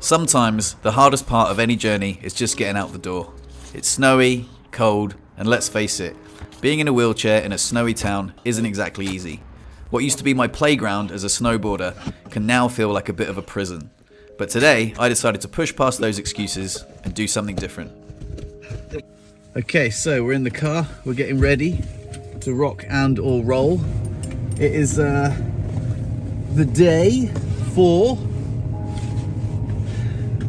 Sometimes the hardest part of any journey is just getting out the door. It's snowy, cold, and let's face it, being in a wheelchair in a snowy town isn't exactly easy. What used to be my playground as a snowboarder can now feel like a bit of a prison. But today, I decided to push past those excuses and do something different. Okay, so we're in the car, we're getting ready to rock and or roll. It is the day for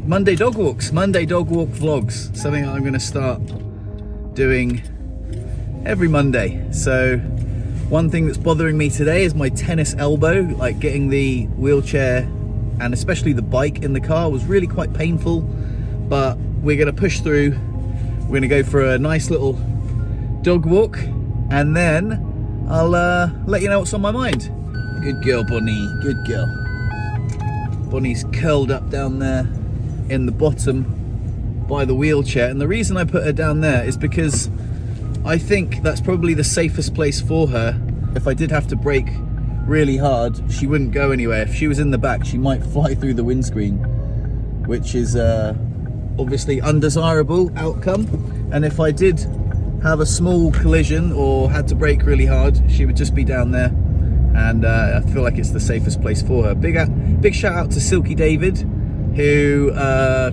Monday dog walks, Monday dog walk vlogs, something I'm going to start doing every Monday. So one thing that's bothering me today is my tennis elbow, like getting the wheelchair and especially the bike in the car was really quite painful, but we're going to push through. We're going to go for a nice little dog walk and then I'll let you know what's on my mind. Good girl, Bonnie, good girl. Bonnie's curled up down there in the bottom by the wheelchair, and the reason I put her down there is because I think that's probably the safest place for her. If I did have to brake really hard, she wouldn't go anywhere. If she was in the back, she might fly through the windscreen, which is obviously undesirable outcome. And if I did have a small collision or had to brake really hard, she would just be down there, and I feel like it's the safest place for her. Big shout out to Silky David, who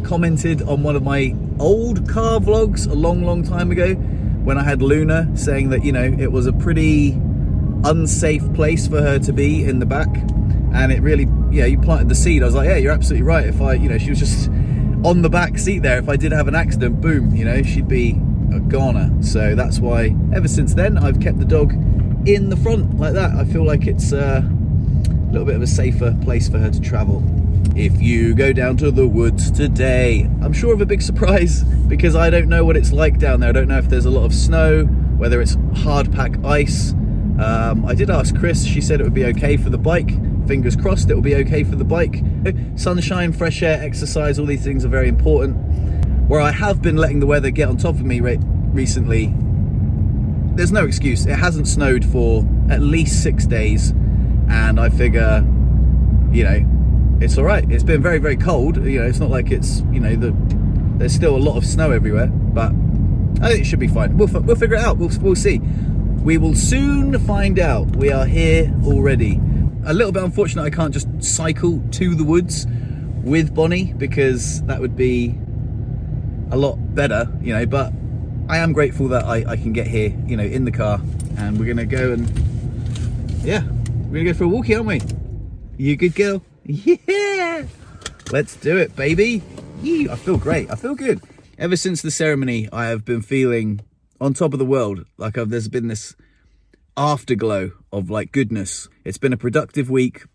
commented on one of my old car vlogs a long time ago when I had Luna, saying that, you know, it was a pretty unsafe place for her to be in the back, and it really, yeah, you planted the seed. I was like, yeah, you're absolutely right. If I, you know, she was just on the back seat there, if I did have an accident, boom, you know, she'd be a goner. So that's why ever since then I've kept the dog in the front like that. I feel like it's a little bit of a safer place for her to travel. If you go down to the woods today, I'm sure of a big surprise, because I don't know what it's like down there. I don't know if there's a lot of snow, whether it's hard pack ice. I did ask Chris, she said it would be okay for the bike. Fingers crossed it will be okay for the bike. Sunshine, fresh air, exercise, all these things are very important. Where I have been letting the weather get on top of me recently, there's no excuse. It hasn't snowed for at least 6 days, and I figure, you know, it's all right. It's been very cold. You know, it's not like it's, you know, there's still a lot of snow everywhere, but I think it should be fine. We'll figure it out. We'll see. We will soon find out. We are here already. A little bit unfortunate I can't just cycle to the woods with Bonnie, because that would be a lot better, you know, but I am grateful that I can get here, you know, in the car, and we're gonna go and, yeah, we're gonna go for a walkie, aren't we? You good girl? Yeah, let's do it, baby. I feel great. I feel good. Ever since the ceremony, I have been feeling on top of the world. Like there's been this afterglow of like goodness. It's been a productive week.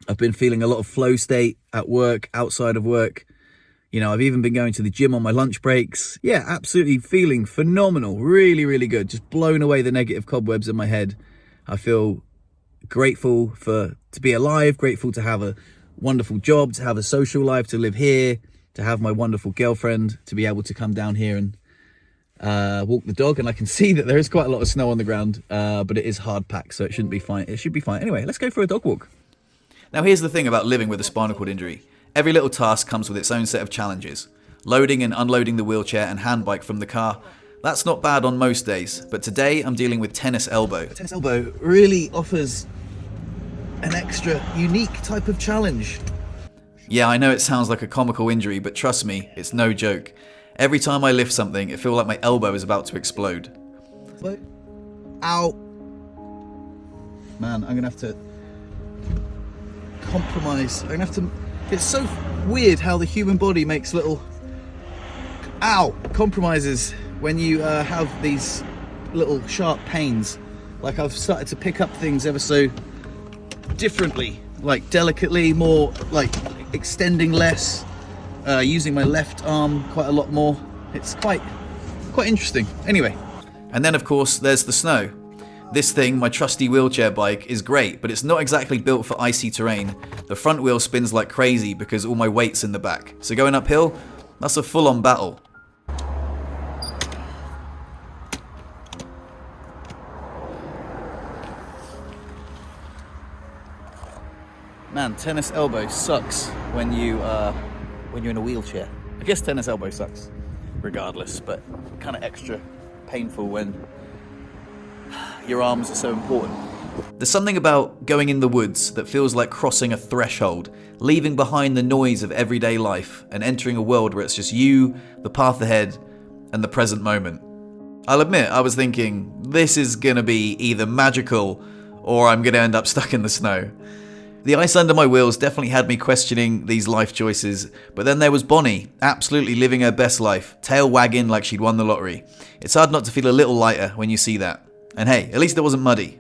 I've been feeling a lot of flow state at work, outside of work. You know, I've even been going to the gym on my lunch breaks. Yeah, absolutely feeling phenomenal. Really good. Just blown away the negative cobwebs in my head. I feel grateful to be alive, grateful to have a wonderful job, to have a social life, to live here, to have my wonderful girlfriend, to be able to come down here and walk the dog. And I can see that there is quite a lot of snow on the ground, but it is hard packed, so it shouldn't be fine. It should be fine. Anyway, let's go for a dog walk. Now here's the thing about living with a spinal cord injury. Every little task comes with its own set of challenges. Loading and unloading the wheelchair and hand bike from the car, that's not bad on most days, but today I'm dealing with tennis elbow. Tennis elbow really offers an extra unique type of challenge. Yeah, I know it sounds like a comical injury, but trust me, it's no joke. Every time I lift something, it feels like my elbow is about to explode. Ow. Man, I'm gonna have to compromise. It's so weird how the human body makes little compromises when you have these little sharp pains. Like I've started to pick up things ever so differently, like delicately, more like extending less, using my left arm quite a lot more. It's quite interesting. Anyway, and then of course there's the snow. This thing, my trusty wheelchair bike, is great, but it's not exactly built for icy terrain. The front wheel spins like crazy because all my weight's in the back. So going uphill, that's a full-on battle. Man, tennis elbow sucks when you when you're in a wheelchair. I guess tennis elbow sucks regardless, but kind of extra painful when your arms are so important. There's something about going in the woods that feels like crossing a threshold, leaving behind the noise of everyday life and entering a world where it's just you, the path ahead, and the present moment. I'll admit, I was thinking, this is gonna be either magical or I'm gonna end up stuck in the snow. The ice under my wheels definitely had me questioning these life choices, but then there was Bonnie, absolutely living her best life, tail wagging like she'd won the lottery. It's hard not to feel a little lighter when you see that. And hey, at least it wasn't muddy.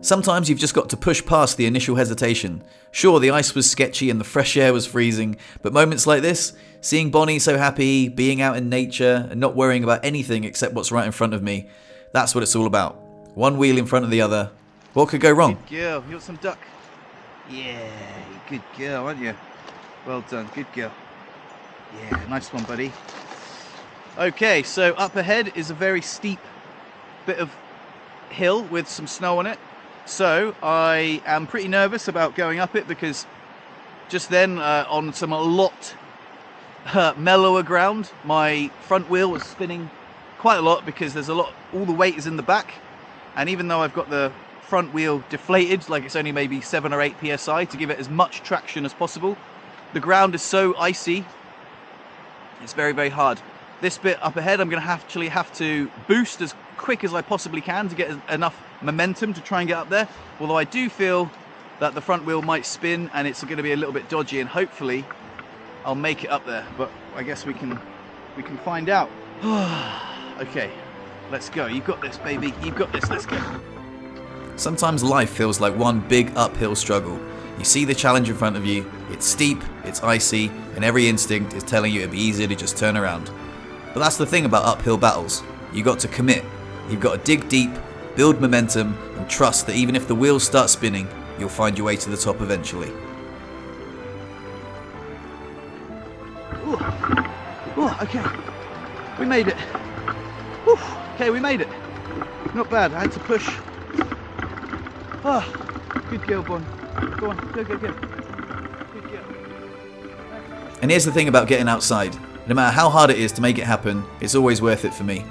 Sometimes you've just got to push past the initial hesitation. Sure, the ice was sketchy and the fresh air was freezing, but moments like this, seeing Bonnie so happy, being out in nature, and not worrying about anything except what's right in front of me, that's what it's all about. One wheel in front of the other. What could go wrong? Good girl. You want some duck? Yeah, good girl, aren't you? Well done, good girl. Yeah, nice one, buddy. Okay, so up ahead is a very steep bit of hill with some snow on it. So I am pretty nervous about going up it because just then on some a lot mellower ground, my front wheel was spinning quite a lot because there's a lot, all the weight is in the back, and even though I've got the front wheel deflated, like it's only maybe 7 or 8 psi to give it as much traction as possible, the ground is so icy, it's very, very hard. This bit up ahead, I'm going to actually have to boost as quick as I possibly can to get enough momentum to try and get up there. Although I do feel that the front wheel might spin and it's going to be a little bit dodgy, and hopefully I'll make it up there. But I guess we can find out. Okay, let's go. You've got this, baby. You've got this. Let's go. Sometimes life feels like one big uphill struggle. You see the challenge in front of you, it's steep, it's icy, and every instinct is telling you it'd be easier to just turn around. But that's the thing about uphill battles. You got to commit. You've got to dig deep, build momentum, and trust that even if the wheels start spinning, you'll find your way to the top eventually. Ooh, okay, we made it. Whew. Okay, we made it. Not bad. I had to push. Good girl, Bon. Go on, go. Good girl. And here's the thing about getting outside. No matter how hard it is to make it happen, it's always worth it for me.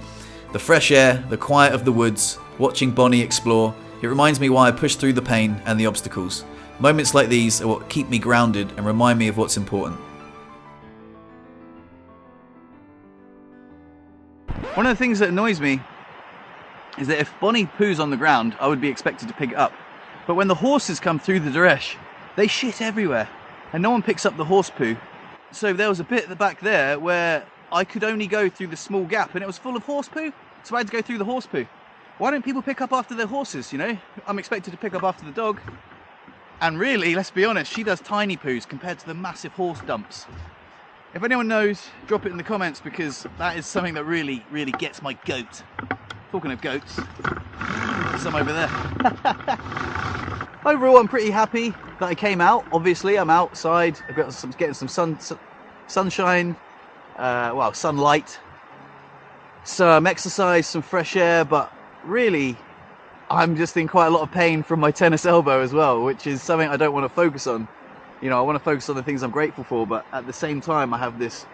The fresh air, the quiet of the woods, watching Bonnie explore, it reminds me why I push through the pain and the obstacles. Moments like these are what keep me grounded and remind me of what's important. One of the things that annoys me is that if Bonnie poos on the ground, I would be expected to pick it up. But when the horses come through the dresh, they shit everywhere, and no one picks up the horse poo. So there was a bit at the back there where I could only go through the small gap, and it was full of horse poo, so I had to go through the horse poo. Why don't people pick up after their horses, you know? I'm expected to pick up after the dog. And really, let's be honest, she does tiny poos compared to the massive horse dumps. If anyone knows, drop it in the comments, because that is something that really, really gets my goat. Talking of goats, there's some over there. Overall, I'm pretty happy that I came out. Obviously, I'm outside. I've got getting some sunshine, sunlight, some exercise, some fresh air. But really, I'm just in quite a lot of pain from my tennis elbow as well, which is something I don't want to focus on. You know, I want to focus on the things I'm grateful for, but at the same time, I have this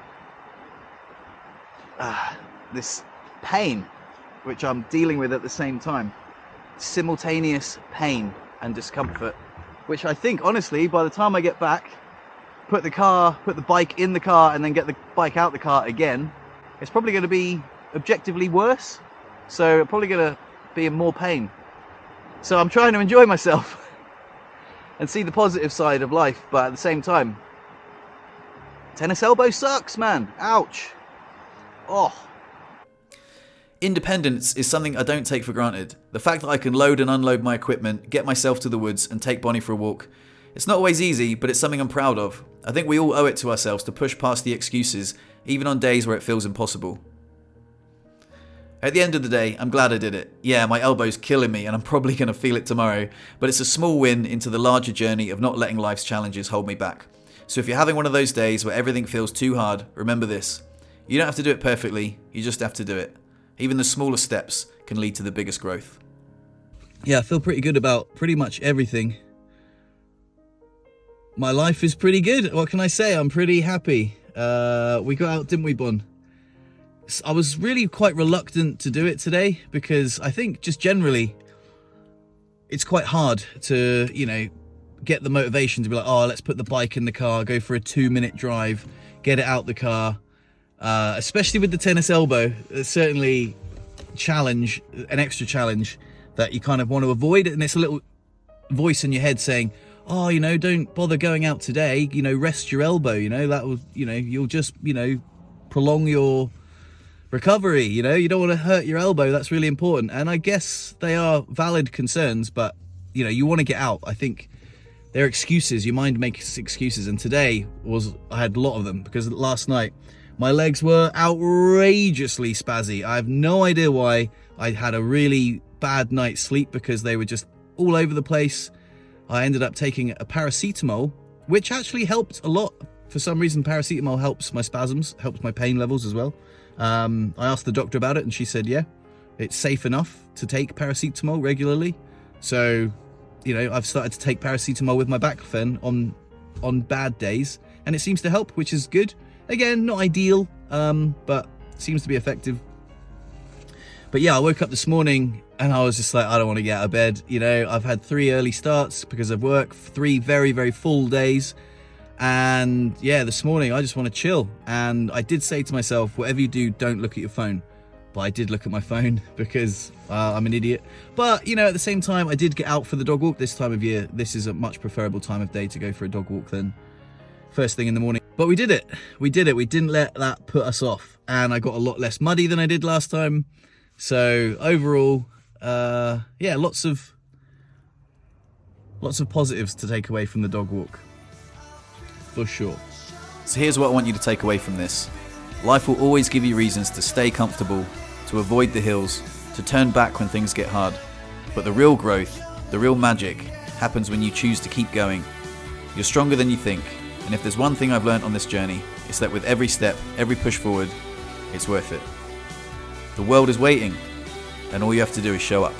pain, which I'm dealing with at the same time. Simultaneous pain and discomfort, which I think, honestly, by the time I get back, put the bike in the car and then get the bike out the car again, it's probably going to be objectively worse. So I'm probably going to be in more pain. So I'm trying to enjoy myself and see the positive side of life, but at the same time, tennis elbow sucks, man. Ouch. Oh. Independence is something I don't take for granted. The fact that I can load and unload my equipment, get myself to the woods and take Bonnie for a walk. It's not always easy, but it's something I'm proud of. I think we all owe it to ourselves to push past the excuses, even on days where it feels impossible. At the end of the day, I'm glad I did it. Yeah, my elbow's killing me and I'm probably going to feel it tomorrow, but it's a small win into the larger journey of not letting life's challenges hold me back. So if you're having one of those days where everything feels too hard, remember this. You don't have to do it perfectly, you just have to do it. Even the smallest steps can lead to the biggest growth. Yeah, I feel pretty good about pretty much everything. My life is pretty good. What can I say? I'm pretty happy. We got out, didn't we, Bon? I was really quite reluctant to do it today because I think just generally it's quite hard to, you know, get the motivation to be like, oh, let's put the bike in the car, go for a 2-minute drive, get it out the car. Especially with the tennis elbow, it's certainly an extra challenge that you kind of want to avoid. And it's a little voice in your head saying, oh, you know, don't bother going out today, you know, rest your elbow, you know, that will, you know, you'll just, you know, prolong your recovery, you know, you don't want to hurt your elbow, that's really important. And I guess they are valid concerns, but, you know, you want to get out. I think they're excuses, your mind makes excuses, and today I had a lot of them, because last night my legs were outrageously spazzy. I have no idea why. I had a really bad night's sleep because they were just all over the place. I ended up taking a paracetamol, which actually helped a lot. For some reason, paracetamol helps my spasms, helps my pain levels as well. I asked the doctor about it and she said, yeah, it's safe enough to take paracetamol regularly. So, you know, I've started to take paracetamol with my Baclofen on bad days, and it seems to help, which is good. Again, not ideal, but seems to be effective. But yeah, I woke up this morning and I was just like, I don't want to get out of bed. You know, I've had 3 early starts because of work, 3 very, very full days. And yeah, this morning I just want to chill. And I did say to myself, whatever you do, don't look at your phone. But I did look at my phone because I'm an idiot. But, you know, at the same time, I did get out for the dog walk this time of year. This is a much preferable time of day to go for a dog walk than first thing in the morning. But we did it. We did it. We didn't let that put us off. And I got a lot less muddy than I did last time. So overall, yeah, lots of positives to take away from the dog walk, for sure. So here's what I want you to take away from this. Life will always give you reasons to stay comfortable, to avoid the hills, to turn back when things get hard. But the real growth, the real magic, happens when you choose to keep going. You're stronger than you think. And if there's one thing I've learned on this journey, it's that with every step, every push forward, it's worth it. The world is waiting, and all you have to do is show up.